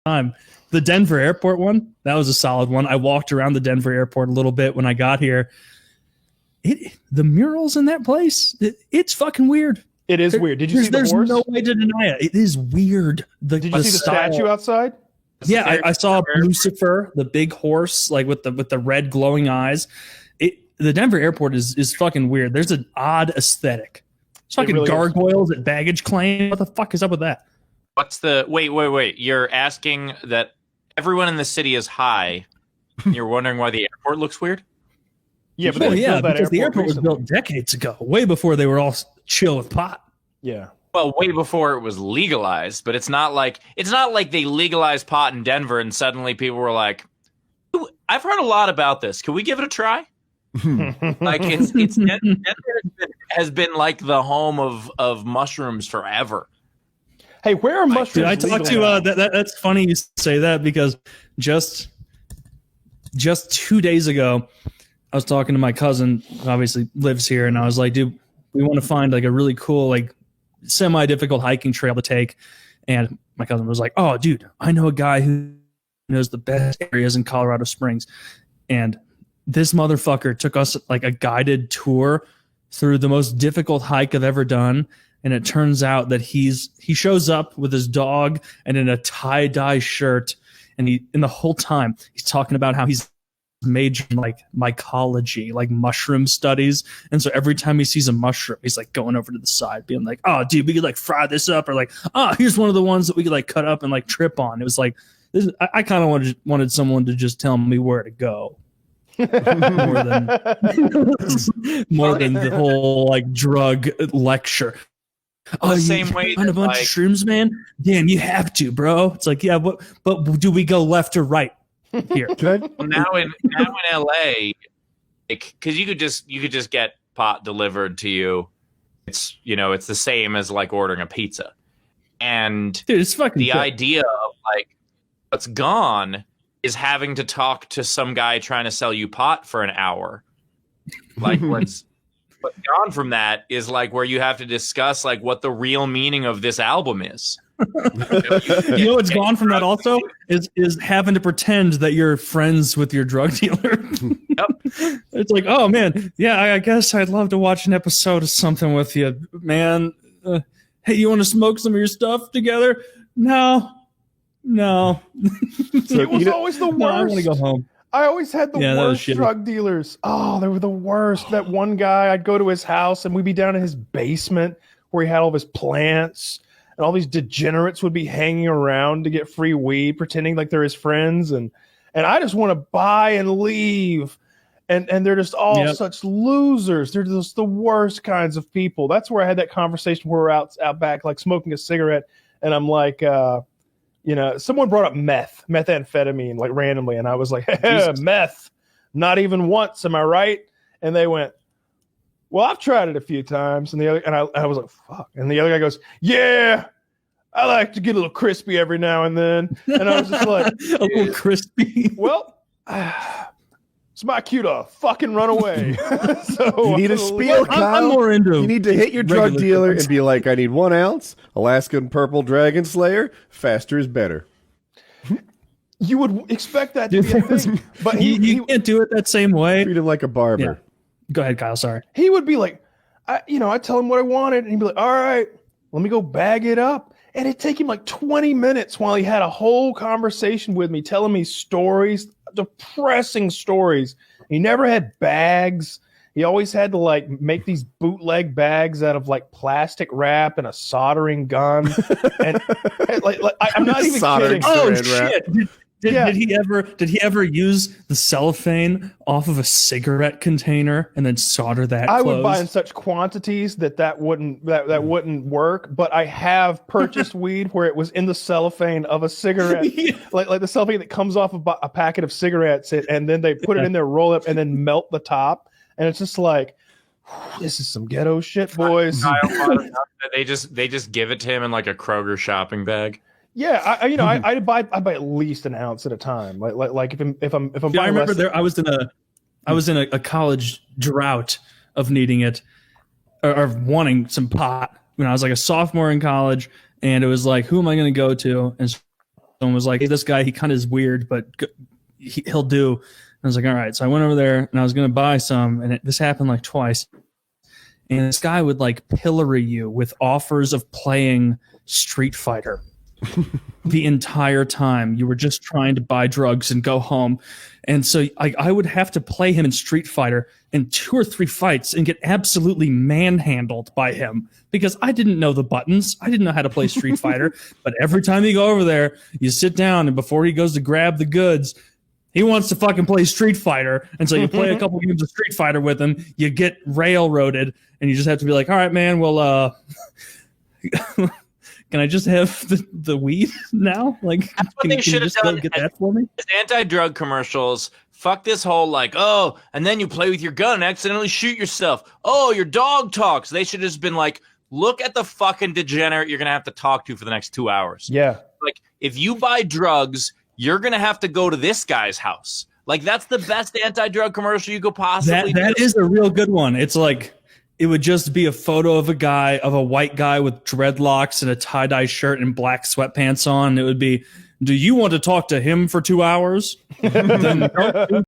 time. The Denver airport one, that was a solid one. I walked around the Denver airport a little bit when I got here. The murals in that place, it's fucking weird. It is weird. Did you see the horse? There's no way to deny it. It is weird. Did you see the statue outside? Yeah, I saw Lucifer, the big horse, like with the red glowing eyes. The Denver airport is fucking weird. There's an odd aesthetic. It's fucking really gargoyles at baggage claim. What the fuck is up with that? What's the wait? You're asking that everyone in the city is high. You're wondering why the airport looks weird? Yeah, but because the airport was built decades ago, way before they were all chill with pot. Yeah. Well, way before it was legalized, but it's not like they legalized pot in Denver and suddenly people were like, "I've heard a lot about this. Can we give it a try?" Like it's Denver has been like the home of mushrooms forever. Hey, where are mushrooms? Dude, I talked to that's funny you say that because just 2 days ago, I was talking to my cousin, who obviously lives here, and I was like, dude, we want to find like a really cool, like semi-difficult hiking trail to take. And my cousin was like, oh, dude, I know a guy who knows the best areas in Colorado Springs. And this motherfucker took us like a guided tour through the most difficult hike I've ever done. And it turns out that he shows up with his dog and in a tie-dye shirt. And the whole time he's talking about how he's major in like mycology, like mushroom studies. And so every time he sees a mushroom, he's like going over to the side being like, oh dude, we could like fry this up, or like, oh, here's one of the ones that we could like cut up and like trip on. It was like, I kind of wanted someone to just tell me where to go more than the whole like drug lecture. Oh, same way find a bunch of shrooms, man. Damn, you have to, bro. It's like, yeah, but do we go left or right here? Well, now in LA, because you could just get pot delivered to you. It's it's the same as like ordering a pizza, and dude, it's fucking the cool. idea of like what's gone is having to talk to some guy trying to sell you pot for an hour. Like what's gone from that is like where you have to discuss like what the real meaning of this album is. You know what's gone from that also is having to pretend that you're friends with your drug dealer. Yep. It's like, oh man, yeah, I guess I'd love to watch an episode of something with you, man. Hey, you want to smoke some of your stuff together? No. So it was always the worst. No, I want to go home. I always had the worst drug dealers. Oh, they were the worst. That one guy, I'd go to his house and we'd be down in his basement where he had all of his plants, and all these degenerates would be hanging around to get free weed, pretending like they're his friends. And I just want to buy and leave. And they're just all such losers. They're just the worst kinds of people. That's where I had that conversation where we're out back, like smoking a cigarette. And I'm like, someone brought up methamphetamine, like randomly. And I was like, meth, not even once. Am I right? And they went, well, I've tried it a few times. And I was like, fuck. And the other guy goes, yeah, I like to get a little crispy every now and then. And I was just like, a little crispy. Well, it's my cue to fucking run away. So you need a spiel, Kyle. I'm more into you need to hit your drug dealer and be like, I need 1 ounce, Alaskan Purple Dragon Slayer. Faster is better. You would expect that to be a thing. But you can't do it that same way. Treat him like a barber. Yeah. Go ahead, Kyle. Sorry. He would be like, I tell him what I wanted, and he'd be like, all right, let me go bag it up. And it'd take him like 20 minutes while he had a whole conversation with me, telling me stories, depressing stories. He never had bags. He always had to like make these bootleg bags out of like plastic wrap and a soldering gun. and like I'm not even kidding. Oh shit! Did he ever use the cellophane off of a cigarette container and then solder that? I would buy in such quantities that wouldn't work. But I have purchased weed where it was in the cellophane of a cigarette, like the cellophane that comes off of a packet of cigarettes, and then they put it in there, roll it, and then melt the top. And it's just like, this is some ghetto shit, boys. They just give it to him in like a Kroger shopping bag. Yeah, I buy at least an ounce at a time. Like if I'm yeah, I remember I was in a college drought of needing it or wanting some pot when I was like a sophomore in college, and it was like, who am I going to go to? And so and was like, hey, this guy, he kind of is weird, but he'll do. And I was like, all right. So I went over there and I was going to buy some, and this happened like twice. And this guy would like pillory you with offers of playing Street Fighter the entire time. You were just trying to buy drugs and go home. And so I would have to play him in Street Fighter in 2 or 3 fights and get absolutely manhandled by him because I didn't know the buttons. I didn't know how to play Street Fighter. But every time you go over there, you sit down, and before he goes to grab the goods, he wants to fucking play Street Fighter. And so you play a couple games of Street Fighter with him, you get railroaded, and you just have to be like, all right, man, well, can I just have the weed now? Like, that's what they should have done. Get that for me? As anti-drug commercials, fuck this whole like, oh, and then you play with your gun and accidentally shoot yourself. Oh, your dog talks. They should have just been like, look at the fucking degenerate you're going to have to talk to for the next 2 hours. Yeah. Like, if you buy drugs, you're going to have to go to this guy's house. Like, that's the best anti-drug commercial you could possibly do. That is a real good one. It's like, it would just be a photo of a white guy with dreadlocks and a tie-dye shirt and black sweatpants on. It would be, do you want to talk to him for 2 hours? Then don't do